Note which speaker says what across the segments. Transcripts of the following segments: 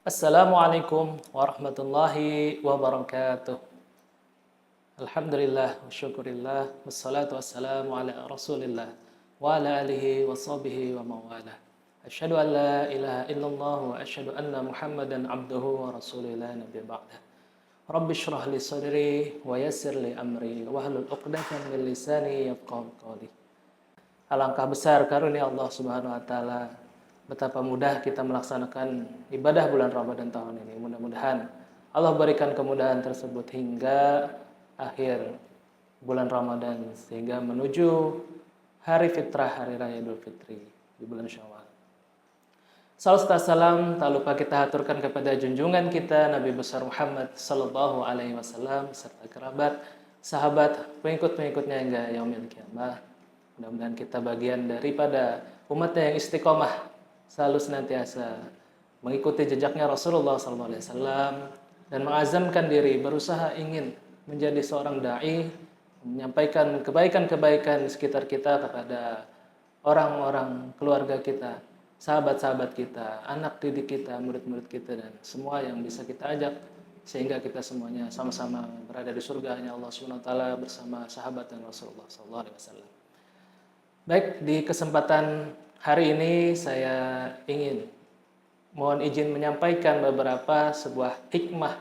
Speaker 1: Assalamualaikum warahmatullahi wabarakatuh. Alhamdulillah wa syukurillah wassalatu wassalamu ala Rasulillah wa ala alihi wa sahbihi wa mawalah. Asyhadu an la ilaha illallah wa asyhadu anna Muhammadan abduhu wa rasuluhu la nabiyya ba'dah. Rabbi shrah li sadri wa yassir li amri wahlul 'uqdatam min lisani yafqahu qawli. Alangkah besar karunia Allah Subhanahu wa taala. Betapa mudah kita melaksanakan ibadah bulan Ramadan tahun ini. Mudah-mudahan Allah berikan kemudahan tersebut hingga akhir bulan Ramadan sehingga menuju hari fitrah, hari raya Idul Fitri di bulan Syawal. Salam serta salam tak lupa kita haturkan kepada junjungan kita Nabi besar Muhammad sallallahu alaihi wasallam serta kerabat, sahabat, pengikut-pengikutnya hingga yaumil kiamah. Mudah-mudahan kita bagian daripada umatnya yang istiqomah, selalu senantiasa mengikuti jejaknya Rasulullah SAW dan mengazamkan diri, berusaha ingin menjadi seorang da'i, menyampaikan kebaikan-kebaikan di sekitar kita kepada orang-orang keluarga kita, sahabat-sahabat kita, anak didik kita, murid-murid kita, dan semua yang bisa kita ajak sehingga kita semuanya sama-sama berada di surganya Allah SWT bersama sahabat dan Rasulullah SAW. Baik, di kesempatan hari ini saya ingin mohon izin menyampaikan beberapa sebuah hikmah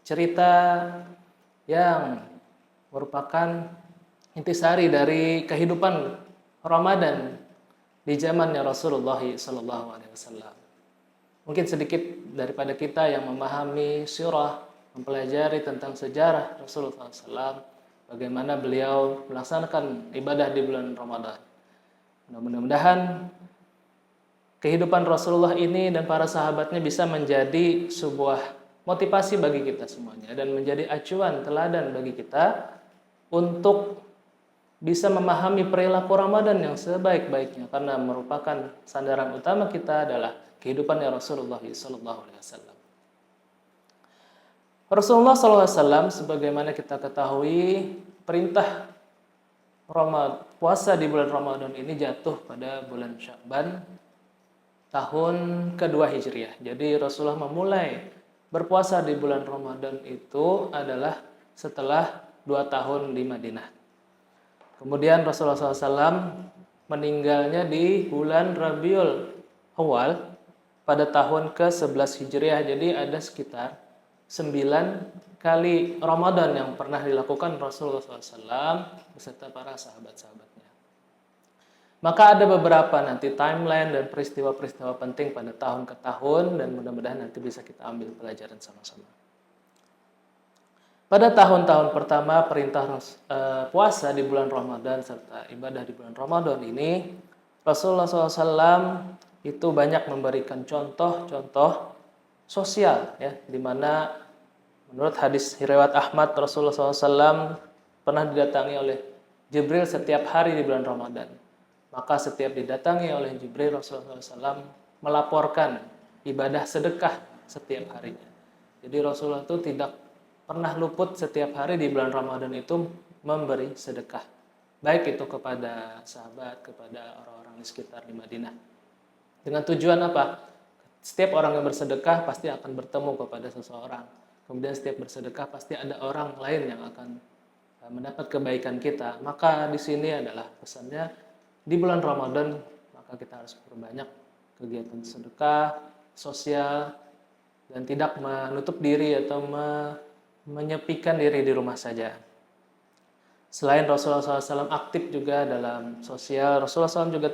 Speaker 1: cerita yang merupakan intisari dari kehidupan Ramadan di zamannya Rasulullah SAW. Mungkin sedikit daripada kita yang memahami sirah, mempelajari tentang sejarah Rasulullah SAW, bagaimana beliau melaksanakan ibadah di bulan Ramadan. Mudah-mudahan kehidupan Rasulullah ini dan para sahabatnya bisa menjadi sebuah motivasi bagi kita semuanya dan menjadi acuan teladan bagi kita untuk bisa memahami perilaku Ramadan yang sebaik-baiknya, karena merupakan sandaran utama kita adalah kehidupannya Rasulullah SAW. Rasulullah SAW sebagaimana kita ketahui, perintah puasa di bulan Ramadan ini jatuh pada bulan Sya'ban tahun kedua Hijriah. Jadi Rasulullah memulai berpuasa di bulan Ramadan itu adalah setelah 2 tahun di Madinah. Kemudian Rasulullah SAW meninggalnya di bulan Rabiul Awal pada tahun ke-11 Hijriah. Jadi ada sekitar 9 kali Ramadan yang pernah dilakukan Rasulullah SAW beserta para sahabat-sahabatnya. Maka ada beberapa nanti timeline dan peristiwa-peristiwa penting pada tahun ke tahun, dan mudah-mudahan nanti bisa kita ambil pelajaran sama-sama. Pada tahun-tahun pertama perintah puasa di bulan Ramadan serta ibadah di bulan Ramadan ini, Rasulullah SAW itu banyak memberikan contoh-contoh sosial, ya, di mana menurut hadis riwayat Ahmad, Rasulullah SAW pernah didatangi oleh Jibril setiap hari di bulan Ramadan. Maka setiap didatangi oleh Jibril, Rasulullah SAW melaporkan ibadah sedekah setiap harinya. Jadi Rasulullah itu tidak pernah luput setiap hari di bulan Ramadan itu memberi sedekah. Baik itu kepada sahabat, kepada orang-orang di sekitar di Madinah. Dengan tujuan apa? Setiap orang yang bersedekah pasti akan bertemu kepada seseorang. Kemudian setiap bersedekah pasti ada orang lain yang akan mendapat kebaikan kita. Maka di sini adalah pesannya, di bulan Ramadan maka kita harus berbanyak kegiatan sedekah, sosial, dan tidak menutup diri atau menyepikan diri di rumah saja. Selain Rasulullah SAW aktif juga dalam sosial, Rasulullah SAW juga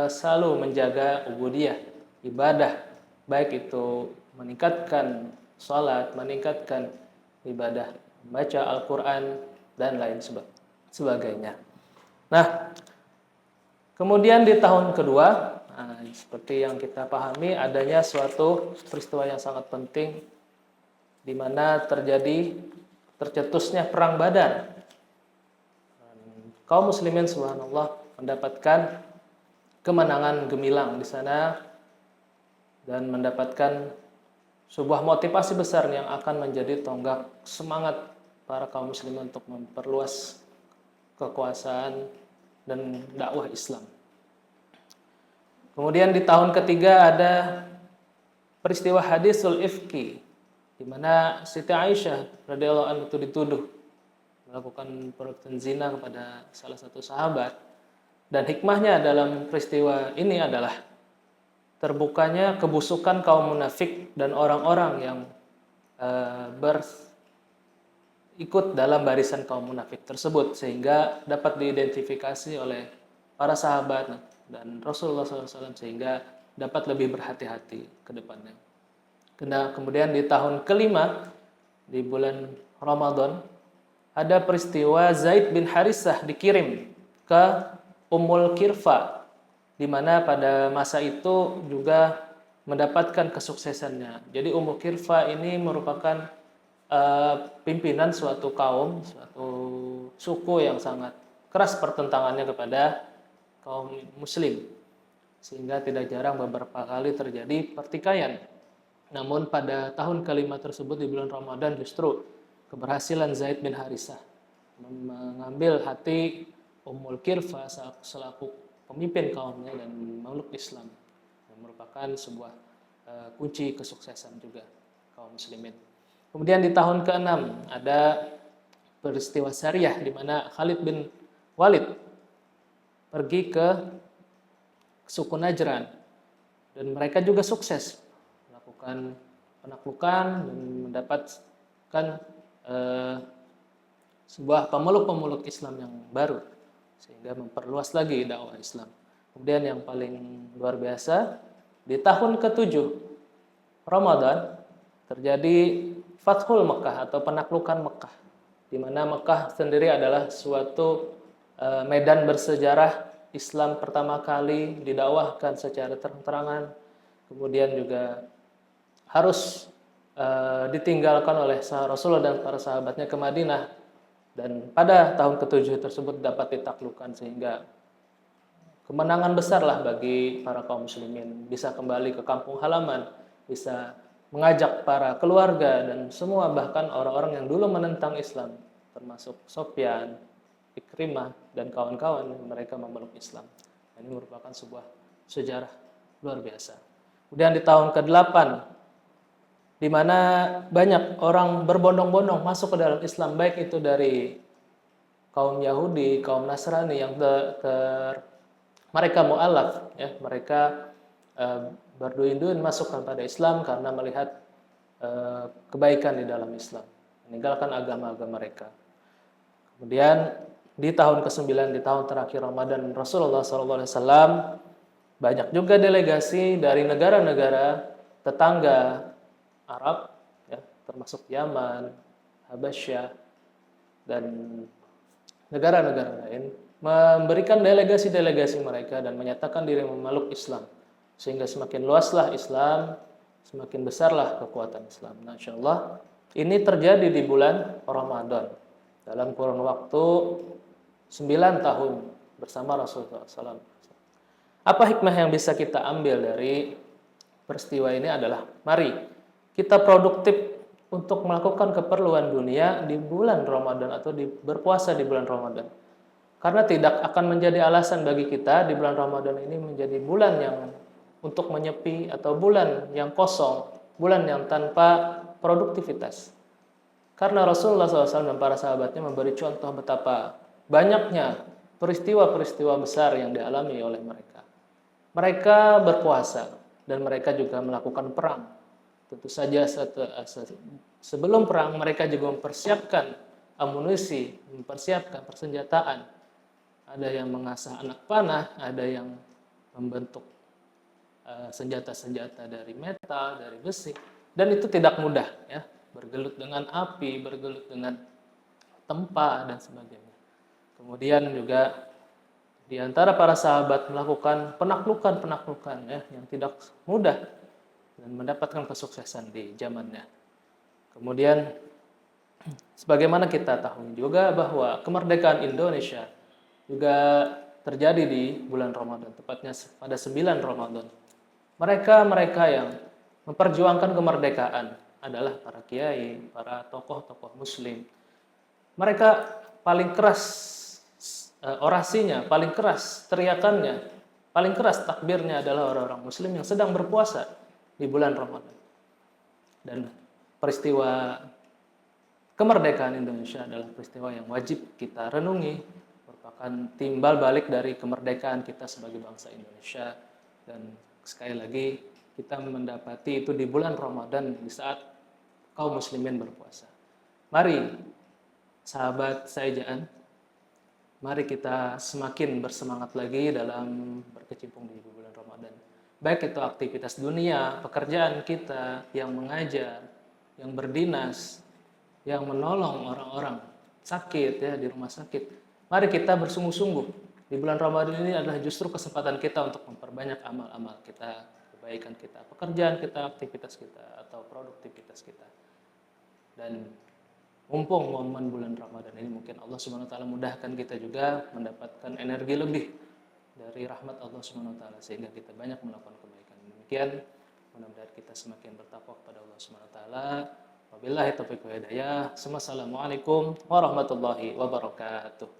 Speaker 1: selalu menjaga ubudiyah, ibadah, baik itu meningkatkan sholat, meningkatkan ibadah, membaca Al-Quran, dan lain sebagainya. Nah, kemudian di tahun kedua, seperti yang kita pahami, adanya suatu peristiwa yang sangat penting di mana tercetusnya perang Badar. Kaum muslimin subhanallah mendapatkan kemenangan gemilang di sana dan mendapatkan sebuah motivasi besar yang akan menjadi tonggak semangat para kaum muslimin untuk memperluas kekuasaan dan dakwah Islam. Kemudian di tahun ketiga ada peristiwa hadisul ifki, di mana Siti Aisyah radhiyallahu anha itu dituduh melakukan perbuatan zina kepada salah satu sahabat. Dan hikmahnya dalam peristiwa ini adalah terbukanya kebusukan kaum munafik dan orang-orang yang ikut dalam barisan kaum munafik tersebut, sehingga dapat diidentifikasi oleh para sahabat dan Rasulullah SAW, sehingga dapat lebih berhati-hati ke depannya. Kemudian di tahun kelima, di bulan Ramadan, ada peristiwa Zaid bin Harisah dikirim ke Ummul Kirfa, di mana pada masa itu juga mendapatkan kesuksesannya. Jadi Ummul Kirfa ini merupakan pimpinan suatu kaum, suatu suku yang sangat keras pertentangannya kepada kaum muslim, sehingga tidak jarang beberapa kali terjadi pertikaian. Namun pada tahun kelima tersebut, di bulan Ramadan, justru keberhasilan Zaid bin Harisah mengambil hati Ummul Kirfa selaku pemimpin kaumnya dan memeluk Islam, yang merupakan sebuah kunci kesuksesan juga kaum muslimin. Kemudian di tahun ke-6 ada peristiwa Sariyah, di mana Khalid bin Walid pergi ke suku Najran, dan mereka juga sukses melakukan penaklukan dan mendapatkan sebuah pemeluk-pemeluk Islam yang baru, sehingga memperluas lagi dakwah Islam. Kemudian yang paling luar biasa, di tahun ke-7 Ramadan terjadi Fathul Mekah atau penaklukan Mekah, di mana Mekah sendiri adalah suatu medan bersejarah Islam pertama kali didakwahkan secara terang-terangan, kemudian juga harus ditinggalkan oleh Rasulullah dan para sahabatnya ke Madinah, dan pada tahun ke-7 tersebut dapat ditaklukkan, sehingga kemenangan besarlah bagi para kaum muslimin, bisa kembali ke kampung halaman, bisa mengajak para keluarga dan semua, bahkan orang-orang yang dulu menentang Islam, termasuk Sofyan, Ikrimah, dan kawan-kawan, mereka memeluk Islam. Ini merupakan sebuah sejarah luar biasa. Kemudian di tahun ke-8, di mana banyak orang berbondong-bondong masuk ke dalam Islam, baik itu dari kaum Yahudi, kaum Nasrani yang mereka mu'alaf, ya, mereka berduin-duin masuk kepada Islam karena melihat kebaikan di dalam Islam, meninggalkan agama-agama mereka. Kemudian di tahun ke-9, di tahun terakhir Ramadan, Rasulullah SAW, banyak juga delegasi dari negara-negara tetangga Arab, ya, termasuk Yaman, Habasyah, dan negara-negara lain, memberikan delegasi-delegasi mereka dan menyatakan diri memeluk Islam, sehingga semakin luaslah Islam, semakin besarlah kekuatan Islam. Nah, insyaallah ini terjadi di bulan Ramadan dalam kurun waktu 9 tahun bersama Rasulullah SAW. Apa hikmah yang bisa kita ambil dari peristiwa ini adalah, mari kita produktif untuk melakukan keperluan dunia di bulan Ramadan atau berpuasa di bulan Ramadan. Karena tidak akan menjadi alasan bagi kita di bulan Ramadan ini menjadi bulan yang untuk menyepi atau bulan yang kosong, bulan yang tanpa produktivitas. Karena Rasulullah SAW dan para sahabatnya memberi contoh betapa banyaknya peristiwa-peristiwa besar yang dialami oleh mereka. Mereka berpuasa dan mereka juga melakukan perang. Tentu saja sebelum perang mereka juga mempersiapkan amunisi, mempersiapkan persenjataan. Ada yang mengasah anak panah, ada yang membentuk senjata-senjata dari metal, dari besi, dan itu tidak mudah, ya, bergelut dengan api, bergelut dengan tempa dan sebagainya. Kemudian juga di antara para sahabat melakukan penaklukan, ya, yang tidak mudah dan mendapatkan kesuksesan di zamannya. Kemudian sebagaimana kita tahu juga bahwa kemerdekaan Indonesia juga terjadi di bulan Ramadan, tepatnya pada 9 Ramadan. Mereka yang memperjuangkan kemerdekaan adalah para kiai, para tokoh-tokoh muslim. Mereka paling keras orasinya, paling keras teriakannya, paling keras takbirnya adalah orang-orang muslim yang sedang berpuasa. di bulan Ramadan. Dan peristiwa kemerdekaan Indonesia adalah peristiwa yang wajib kita renungi, merupakan timbal balik dari kemerdekaan kita sebagai bangsa Indonesia. Dan sekali lagi kita mendapati itu di bulan Ramadan, di saat kaum muslimin berpuasa. Mari sahabat Saijaan, mari kita semakin bersemangat lagi dalam berkecimpung di bulan Ramadan. Baik itu aktivitas dunia, pekerjaan kita, yang mengajar, yang berdinas, yang menolong orang-orang sakit ya di rumah sakit. Mari kita bersungguh-sungguh. Di bulan Ramadan ini adalah justru kesempatan kita untuk memperbanyak amal-amal kita, kebaikan kita, pekerjaan kita, aktivitas kita, atau produktivitas kita. Dan mumpung momen bulan Ramadan ini, mungkin Allah Subhanahu wa taala mudahkan kita juga mendapatkan energi lebih dari rahmat Allah Subhanahu wa taala sehingga kita banyak melakukan kebaikan. Demikian, mudah-mudahan kita semakin bertakwa kepada Allah Subhanahu wa taala. Wabillahi taufiq wa hidayah. Assalamualaikum warahmatullahi wabarakatuh.